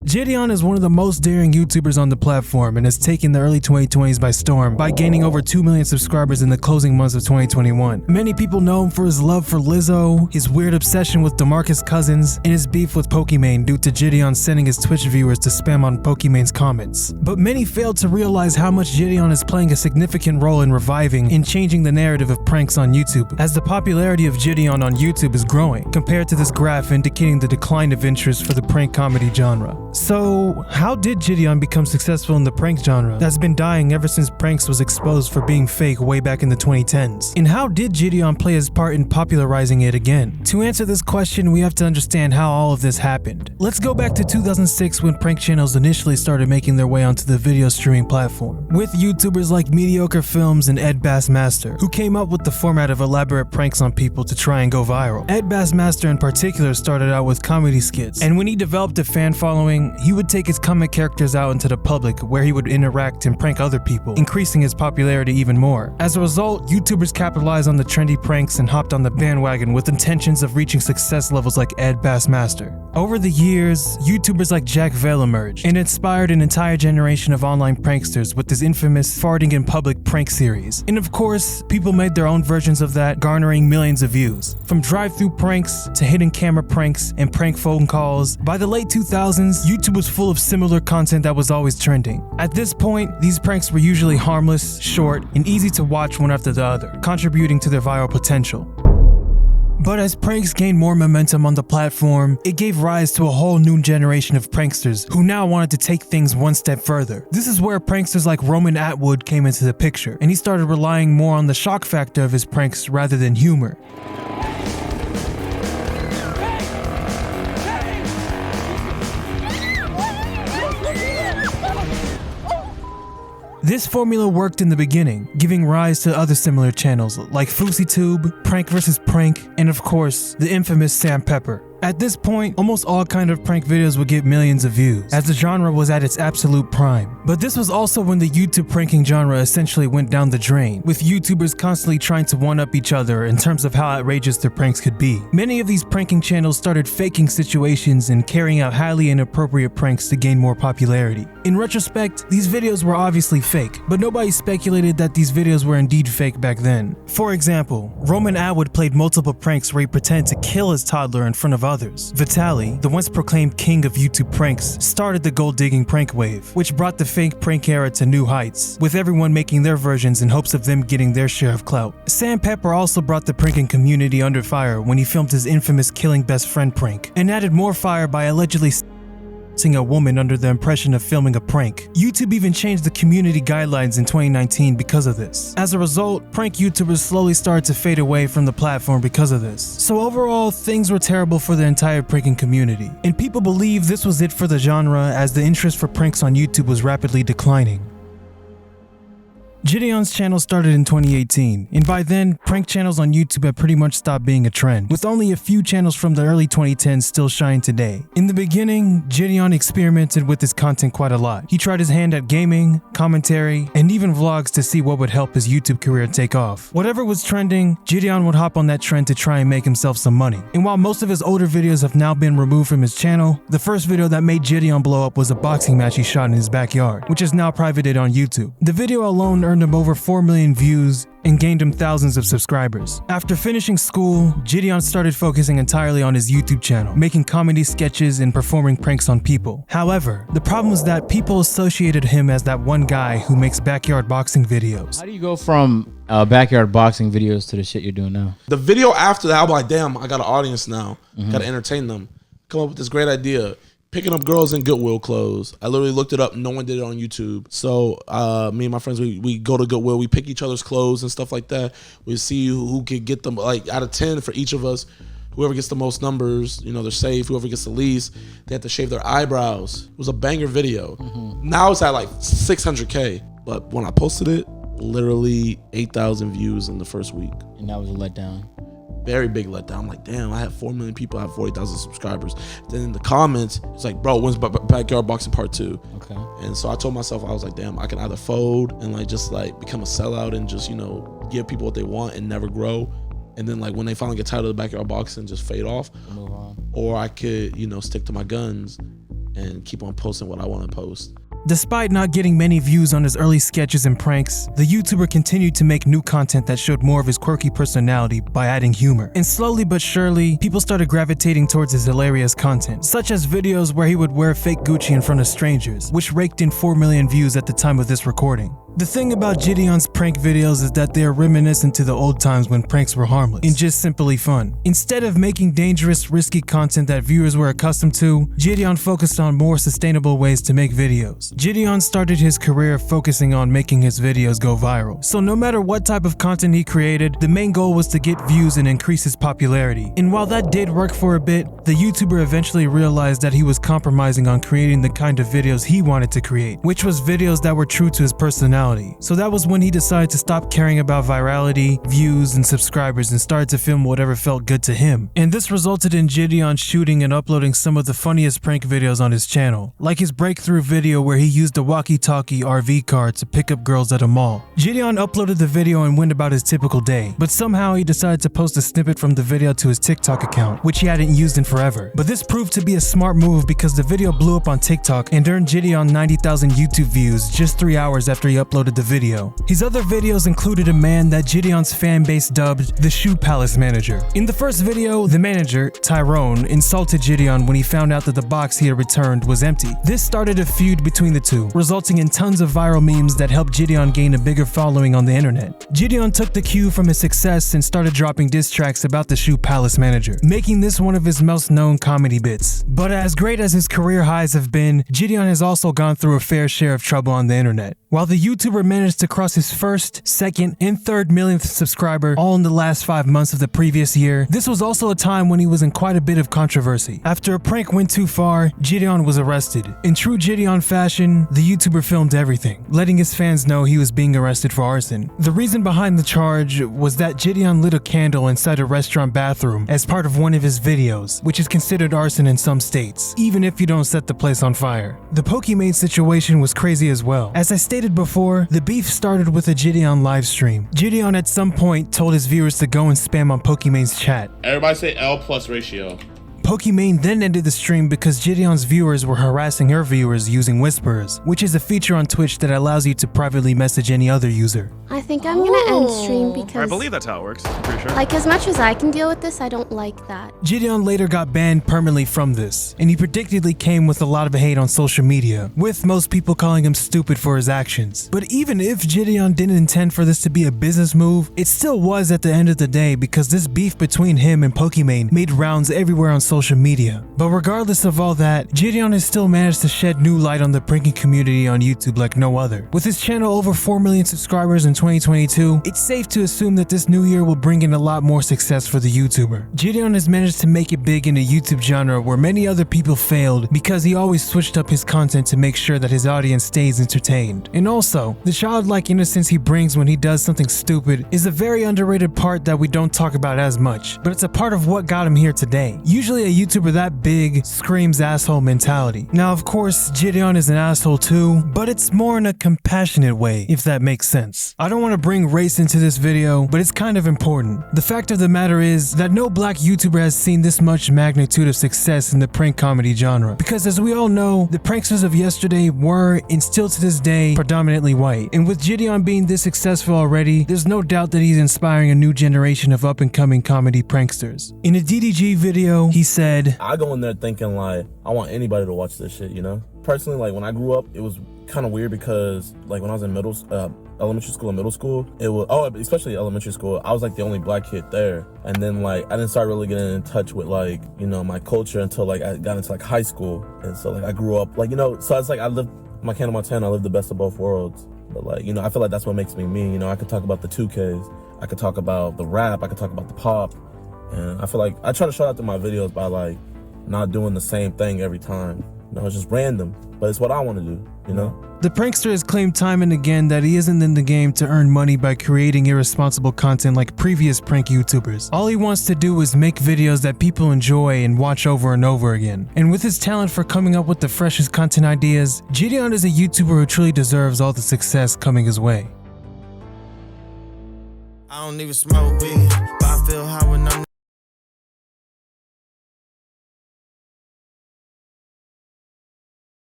JiDion is one of the most daring YouTubers on the platform and has taken the early 2020s by storm by gaining over 2 million subscribers in the closing months of 2021. Many people know him for his love for Lizzo, his weird obsession with DeMarcus Cousins, and his beef with Pokimane due to JiDion sending his Twitch viewers to spam on Pokimane's comments. But many failed to realize how much JiDion is playing a significant role in reviving and changing the narrative of pranks on YouTube, as the popularity of JiDion on YouTube is growing, compared to this graph indicating the decline of interest for the prank comedy genre. So, how did JiDion become successful in the prank genre that's been dying ever since pranks was exposed for being fake way back in the 2010s? And how did JiDion play his part in popularizing it again? To answer this question, we have to understand how all of this happened. Let's go back to 2006 when prank channels initially started making their way onto the video streaming platform, with YouTubers like Mediocre Films and Ed Bassmaster, who came up with the format of elaborate pranks on people to try and go viral. Ed Bassmaster in particular started out with comedy skits, and when he developed a fan following, he would take his comic characters out into the public where he would interact and prank other people, increasing his popularity even more. As a result, YouTubers capitalized on the trendy pranks and hopped on the bandwagon with intentions of reaching success levels like Ed Bassmaster. Over the years, YouTubers like Jack Vale emerged and inspired an entire generation of online pranksters with his infamous farting in public prank series. And of course, people made their own versions of that, garnering millions of views. From drive-through pranks to hidden camera pranks and prank phone calls, by the late 2000s, YouTube was full of similar content that was always trending. At this point, these pranks were usually harmless, short, and easy to watch one after the other, contributing to their viral potential. But as pranks gained more momentum on the platform, it gave rise to a whole new generation of pranksters who now wanted to take things one step further. This is where pranksters like Roman Atwood came into the picture, and he started relying more on the shock factor of his pranks rather than humor. This formula worked in the beginning, giving rise to other similar channels like FouseyTube, Prank vs. Prank, and of course, the infamous Sam Pepper. At this point, almost all kind of prank videos would get millions of views, as the genre was at its absolute prime. But this was also when the YouTube pranking genre essentially went down the drain, with YouTubers constantly trying to one-up each other in terms of how outrageous their pranks could be. Many of these pranking channels started faking situations and carrying out highly inappropriate pranks to gain more popularity. In retrospect, these videos were obviously fake, but nobody speculated that these videos were indeed fake back then. For example, Roman Atwood played multiple pranks where he pretended to kill his toddler in front of others. Vitaly, the once proclaimed king of YouTube pranks, started the gold-digging prank wave, which brought the fake prank era to new heights, with everyone making their versions in hopes of them getting their share of clout. Sam Pepper also brought the pranking community under fire when he filmed his infamous killing best friend prank, and added more fire by allegedly a woman under the impression of filming a prank. YouTube even changed the community guidelines in 2019 because of this. As a result, prank YouTubers slowly started to fade away from the platform because of this. So overall, things were terrible for the entire pranking community, and people believe this was it for the genre, as the interest for pranks on YouTube was rapidly declining. JiDion's channel started in 2018, and by then, prank channels on YouTube had pretty much stopped being a trend, with only a few channels from the early 2010s still shining today. In the beginning, JiDion experimented with his content quite a lot. He tried his hand at gaming, commentary, and even vlogs to see what would help his YouTube career take off. Whatever was trending, JiDion would hop on that trend to try and make himself some money. And while most of his older videos have now been removed from his channel, the first video that made JiDion blow up was a boxing match he shot in his backyard, which is now privated on YouTube. The video alone earned him over 4 million views and gained him thousands of subscribers. After finishing school, JiDion started focusing entirely on his YouTube channel, making comedy sketches and performing pranks on people. However, the problem was that people associated him as that one guy who makes backyard boxing videos. How do you go from backyard boxing videos to the shit you're doing now? The video after that, I'm like, damn, I got an audience now. Got to entertain them. Come up with this great idea. Picking up girls in Goodwill clothes. I literally looked it up. No one did it on YouTube. So me and my friends, we go to Goodwill. We pick each other's clothes and stuff like that. We see who could get them, like out of 10 for each of us. Whoever gets the most numbers, you know, they're safe. Whoever gets the least, they have to shave their eyebrows. It was a banger video. Now it's at like 600K. But when I posted it, literally 8,000 views in the first week. And that was a letdown. Very big letdown. I'm like, damn, I have 4 million people, I have 40,000 subscribers. Then in the comments, it's like, bro, when's Backyard Boxing Part 2? Okay. And so I told myself, I was like, damn, I can either fold and like just like become a sellout and just, you know, give people what they want and never grow. And then like when they finally get tired of the backyard boxing, just fade off. Move on. Or I could, you know, stick to my guns and keep on posting what I want to post. Despite not getting many views on his early sketches and pranks, the YouTuber continued to make new content that showed more of his quirky personality by adding humor. And slowly but surely, people started gravitating towards his hilarious content, such as videos where he would wear fake Gucci in front of strangers, which raked in 4 million views at the time of this recording. The thing about JiDion's prank videos is that they are reminiscent to the old times when pranks were harmless and just simply fun. Instead of making dangerous, risky content that viewers were accustomed to, JiDion focused on more sustainable ways to make videos. JiDion started his career focusing on making his videos go viral. So no matter what type of content he created, the main goal was to get views and increase his popularity. And while that did work for a bit, the YouTuber eventually realized that he was compromising on creating the kind of videos he wanted to create, which was videos that were true to his personality. So that was when he decided to stop caring about virality, views, and subscribers and started to film whatever felt good to him. And this resulted in JiDion shooting and uploading some of the funniest prank videos on his channel, like his breakthrough video where he used a walkie-talkie RV car to pick up girls at a mall. JiDion uploaded the video and went about his typical day, but somehow he decided to post a snippet from the video to his TikTok account, which he hadn't used in forever. But this proved to be a smart move because the video blew up on TikTok and earned JiDion 90,000 YouTube views just 3 hours after he uploaded the video. His other videos included a man that JiDion's fan base dubbed the Shoe Palace Manager. In the first video, the manager, Tyrone, insulted JiDion when he found out that the box he had returned was empty. This started a feud between the two, resulting in tons of viral memes that helped JiDion gain a bigger following on the internet. JiDion took the cue from his success and started dropping diss tracks about the Shoe Palace Manager, making this one of his most known comedy bits. But as great as his career highs have been, JiDion has also gone through a fair share of trouble on the internet. While the YouTuber managed to cross his first, second, and third millionth subscriber all in the last 5 months of the previous year, this was also a time when he was in quite a bit of controversy. After a prank went too far, JiDion was arrested. In true JiDion fashion, the YouTuber filmed everything, letting his fans know he was being arrested for arson. The reason behind the charge was that JiDion lit a candle inside a restaurant bathroom as part of one of his videos, which is considered arson in some states, even if you don't set the place on fire. The 𝐒𝐿𝐴 situation was crazy as well. As I stated before, the beef started with a JiDion live stream. JiDion at some point told his viewers to go and spam on 𝐒𝐿𝐴's chat. Everybody say L plus ratio. 𝐒𝐿𝐴 then ended the stream because JiDion's viewers were harassing her viewers using whispers, which is a feature on Twitch that allows you to privately message any other user. I think I'm gonna end stream because I believe that's how it works. I'm pretty sure. like as much as I can deal with this, I don't like that. JiDion later got banned permanently from this, and he predictably came with a lot of hate on social media, with most people calling him stupid for his actions. But even if JiDion didn't intend for this to be a business move, it still was at the end of the day because this beef between him and 𝐒𝐿𝐴 made rounds everywhere on social media. But regardless of all that, JiDion has still managed to shed new light on the pranking community on YouTube like no other. With his channel over 4 million subscribers in 2022, it's safe to assume that this new year will bring in a lot more success for the YouTuber. JiDion has managed to make it big in a YouTube genre where many other people failed because he always switched up his content to make sure that his audience stays entertained. And also, the childlike innocence he brings when he does something stupid is a very underrated part that we don't talk about as much, but it's a part of what got him here today. Usually a YouTuber that big screams asshole mentality. Now of course, JiDion is an asshole too, but it's more in a compassionate way, if that makes sense. I don't want to bring race into this video, but it's kind of important. The fact of the matter is that no black YouTuber has seen this much magnitude of success in the prank comedy genre, because as we all know, the pranksters of yesterday were, and still to this day, predominantly white. And with JiDion being this successful already, there's no doubt that he's inspiring a new generation of up-and-coming comedy pranksters. In a DDG video, he said, I go in there thinking like, I want anybody to watch this shit, you know? Personally, like when I grew up, it was kind of weird because like when I was in elementary school and middle school, it was, especially elementary school, I was like the only black kid there. And then like, I didn't start really getting in touch with like, you know, my culture until like I got into like high school. And so like I grew up like, you know, so it's like I lived my Hannah Montana, I lived the best of both worlds. But like, you know, I feel like that's what makes me me. You know, I could talk about the 2Ks, I could talk about the rap, I could talk about the pop. And I feel like I try to show that through my videos by like not doing the same thing every time. You know, it's just random, but it's what I want to do, you know? The prankster has claimed time and again that he isn't in the game to earn money by creating irresponsible content like previous prank YouTubers. All he wants to do is make videos that people enjoy and watch over and over again. And with his talent for coming up with the freshest content ideas, JiDion is a YouTuber who truly deserves all the success coming his way. I don't even smoke weed, but I feel high when I'm